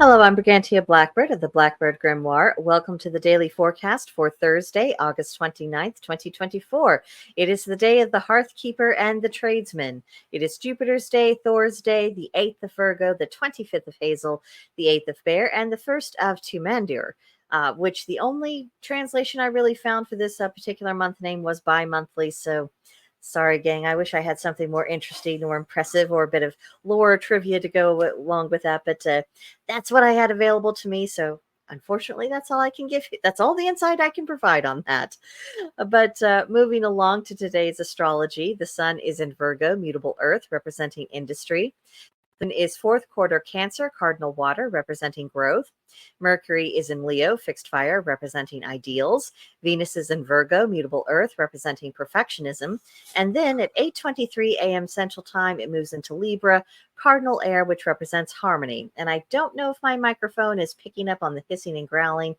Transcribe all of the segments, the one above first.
Hello, I'm Brigantia Blackbird of the Blackbird Grimoire. Welcome to the daily forecast for Thursday, August 29th, 2024. It is the day of the Hearthkeeper and the Tradesman. It is Jupiter's Day, Thor's Day, the 8th of Virgo, the 25th of Hazel, the 8th of Bear, and the 1st of Tumandur. Which the only translation I really found for this particular month name was bi-monthly, so sorry, gang. I wish I had something more interesting or impressive or a bit of lore trivia to go along with that, but that's what I had available to me. So unfortunately, that's all I can give you. That's all the insight I can provide on that. But moving along to today's astrology, the sun is in Virgo, mutable earth, representing industry. Moon is fourth quarter Cancer, cardinal water, representing growth. Mercury is in Leo, fixed fire, representing ideals. Venus is in Virgo, mutable earth, representing perfectionism. And then at 8:23 a.m. Central Time, it moves into Libra, cardinal air, which represents harmony. And I don't know if my microphone is picking up on the hissing and growling.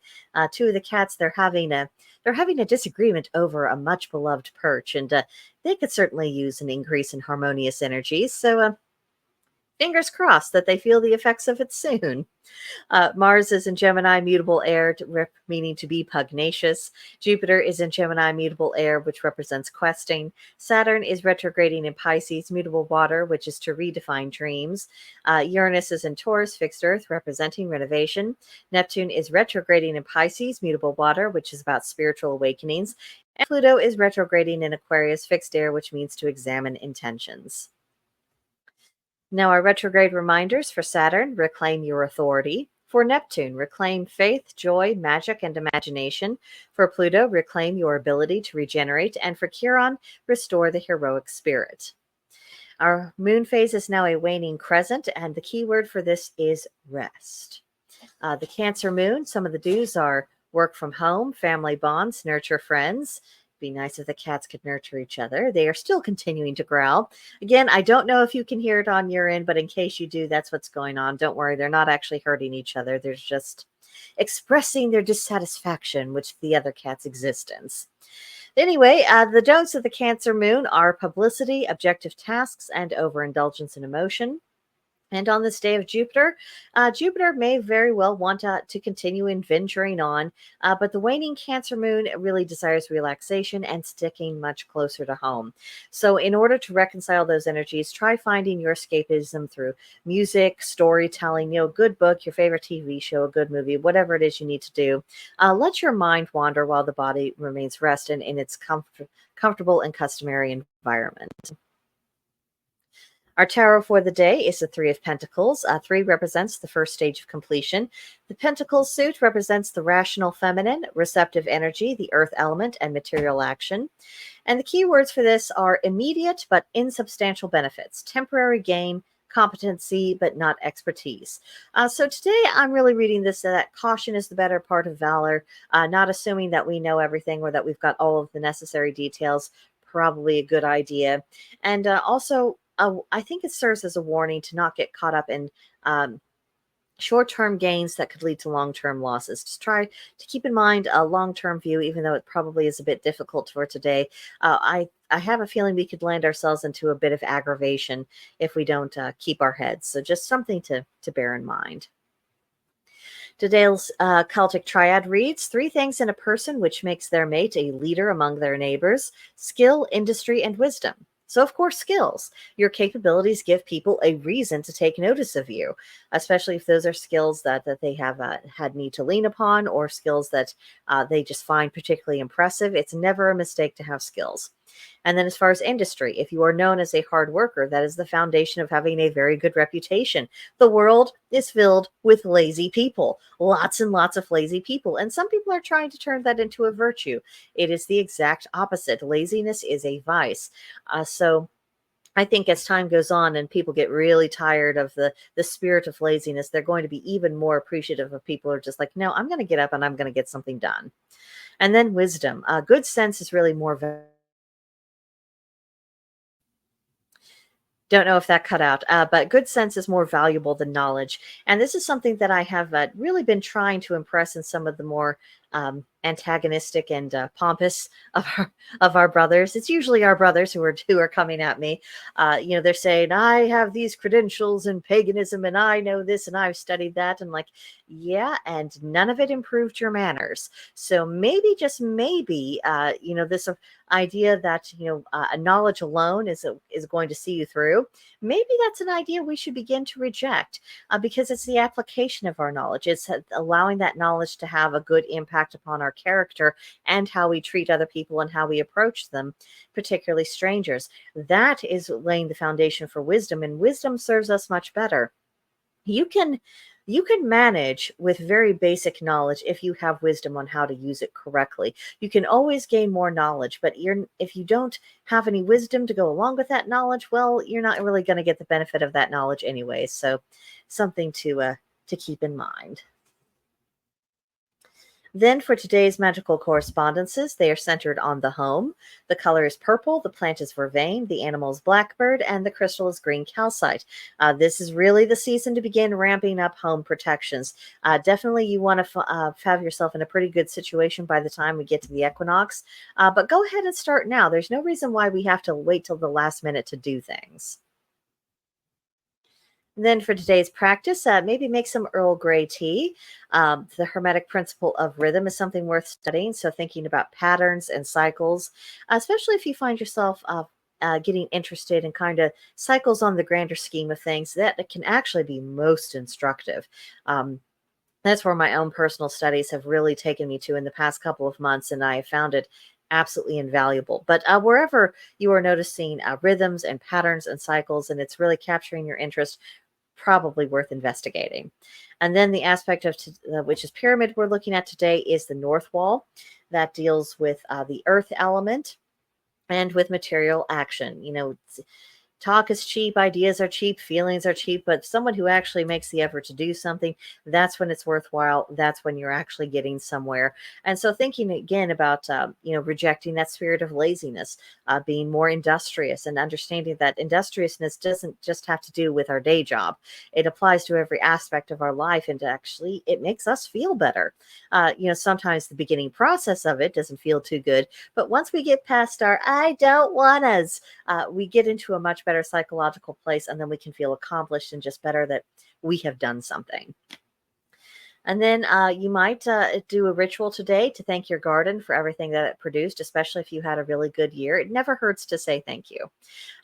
Two of the cats, they're having a disagreement over a much beloved perch, and they could certainly use an increase in harmonious energies. So fingers crossed that they feel the effects of it soon. Mars is in Gemini, mutable air, meaning to be pugnacious. Jupiter is in Gemini, mutable air, which represents questing. Saturn is retrograding in Pisces, mutable water, which is to redefine dreams. Uranus is in Taurus, fixed earth, representing renovation. Neptune is retrograding in Pisces, mutable water, which is about spiritual awakenings. And Pluto is retrograding in Aquarius, fixed air, which means to examine intentions. Now, our retrograde reminders: for Saturn, reclaim your authority. For Neptune, reclaim faith, joy, magic, and imagination. For Pluto, reclaim your ability to regenerate. And for Chiron, restore the heroic spirit. Our moon phase is now a waning crescent, and the key word for this is rest. The Cancer moon, some of the do's are work from home, family bonds, nurture friends. Be nice if the cats could nurture each other. They are still continuing to growl. Again, I don't know if you can hear it on your end, but in case you do, that's what's going on. Don't worry, they're not actually hurting each other. They're just expressing their dissatisfaction with the other cat's existence. Anyway, the don'ts of the Cancer moon are publicity, objective tasks, and overindulgence in emotion. And on this day of Jupiter, Jupiter may very well want to continue adventuring on, but the waning Cancer moon really desires relaxation and sticking much closer to home. So, in order to reconcile those energies, try finding your escapism through music, storytelling, good book, your favorite TV show, a good movie, whatever it is you need to do. Let your mind wander while the body remains rested in its comfortable and customary environment. Our tarot for the day is the Three of Pentacles. Three represents the first stage of completion. The Pentacles suit represents the rational feminine, receptive energy, the earth element, and material action. And the key words for this are immediate but insubstantial benefits, temporary gain, competency, but not expertise. So today I'm really reading this that caution is the better part of valor, not assuming that we know everything or that we've got all of the necessary details. Probably a good idea. And also, I think it serves as a warning to not get caught up in short-term gains that could lead to long-term losses. Just try to keep in mind a long-term view, even though it probably is a bit difficult for today. I have a feeling we could land ourselves into a bit of aggravation if we don't keep our heads. So just something to bear in mind. Today's Celtic Triad reads: three things in a person which makes their mate a leader among their neighbors: skill, industry, and wisdom. So, of course, skills. Your capabilities give people a reason to take notice of you, especially if those are skills that they have had need to lean upon, or skills that they just find particularly impressive. It's never a mistake to have skills. And then as far as industry, if you are known as a hard worker, that is the foundation of having a very good reputation. The world is filled with lazy people, lots and lots of lazy people. And some people are trying to turn that into a virtue. It is the exact opposite. Laziness is a vice. So I think as time goes on and people get really tired of the spirit of laziness, they're going to be even more appreciative of people who are just like, no, I'm going to get up and I'm going to get something done. And then wisdom. Good sense is really more Don't know if that cut out, but good sense is more valuable than knowledge. And this is something that I have really been trying to impress in some of the more antagonistic and pompous of our brothers. It's usually our brothers who are coming at me. They're saying, I have these credentials in paganism and I know this and I've studied that. And like, yeah, and none of it improved your manners. So maybe, just maybe, this idea that, knowledge alone is going to see you through. Maybe that's an idea we should begin to reject, because it's the application of our knowledge. It's allowing that knowledge to have a good impact upon our character and how we treat other people and how we approach them, particularly strangers. That is laying the foundation for wisdom, and wisdom serves us much better. You can manage with very basic knowledge if you have wisdom on how to use it correctly. You can always gain more knowledge, but if you don't have any wisdom to go along with that knowledge, well, you're not really going to get the benefit of that knowledge anyway. So something to keep in mind. Then for today's magical correspondences, they are centered on the home. The color is purple, the plant is vervain, the animal is blackbird, and the crystal is green calcite. This is really the season to begin ramping up home protections. Definitely you want to have yourself in a pretty good situation by the time we get to the equinox. But go ahead and start now. There's no reason why we have to wait till the last minute to do things. Then for today's practice, maybe make some Earl Grey tea. The Hermetic principle of rhythm is something worth studying. So thinking about patterns and cycles, especially if you find yourself getting interested in kind of cycles on the grander scheme of things, that can actually be most instructive. That's where my own personal studies have really taken me to in the past couple of months, and I have found it absolutely invaluable. But wherever you are noticing rhythms and patterns and cycles, and it's really capturing your interest, probably worth investigating. And then the aspect of which is pyramid we're looking at today is the north wall that deals with the earth element and with material action. Talk is cheap, ideas are cheap, feelings are cheap, but someone who actually makes the effort to do something, that's when it's worthwhile. That's when you're actually getting somewhere. And so thinking again about, rejecting that spirit of laziness, being more industrious, and understanding that industriousness doesn't just have to do with our day job. It applies to every aspect of our life, and actually it makes us feel better. Sometimes the beginning process of it doesn't feel too good, but once we get past our I don't wannas, we get into a much better psychological place, and then we can feel accomplished and just better that we have done something. And then you might do a ritual today to thank your garden for everything that it produced, especially if you had a really good year. It never hurts to say thank you.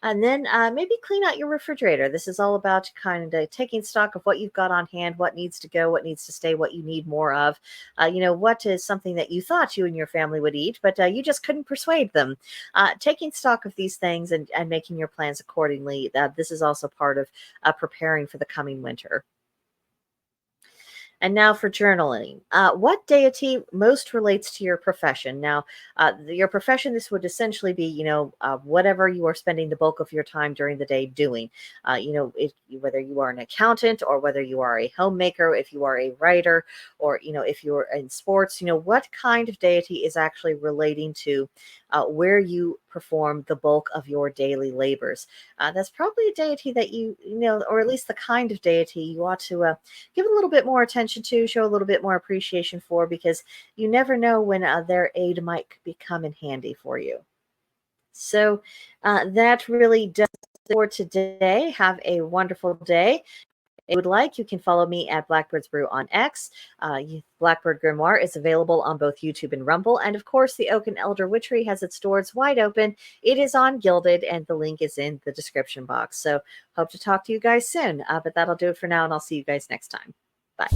And then maybe clean out your refrigerator. This is all about kind of taking stock of what you've got on hand, what needs to go, what needs to stay, what you need more of. What is something that you thought you and your family would eat, but you just couldn't persuade them. Taking stock of these things and making your plans accordingly. This is also part of preparing for the coming winter. And now for journaling. What deity most relates to your profession? Now, your profession, this would essentially be, whatever you are spending the bulk of your time during the day doing. Whether you are an accountant or whether you are a homemaker, if you are a writer, or, if you're in sports, what kind of deity is actually relating to where you perform the bulk of your daily labors. That's probably a deity that or at least the kind of deity you ought to give a little bit more attention to, show a little bit more appreciation for, because you never know when their aid might come in handy for you. So that really does it for today. Have a wonderful day. If you would like, you can follow me at Blackbird's Brew on X. Blackbird Grimoire is available on both YouTube and Rumble. And of course, the Oak and Elder Witchery has its doors wide open. It is on Gilded, and the link is in the description box. So hope to talk to you guys soon. But that'll do it for now, and I'll see you guys next time. Bye.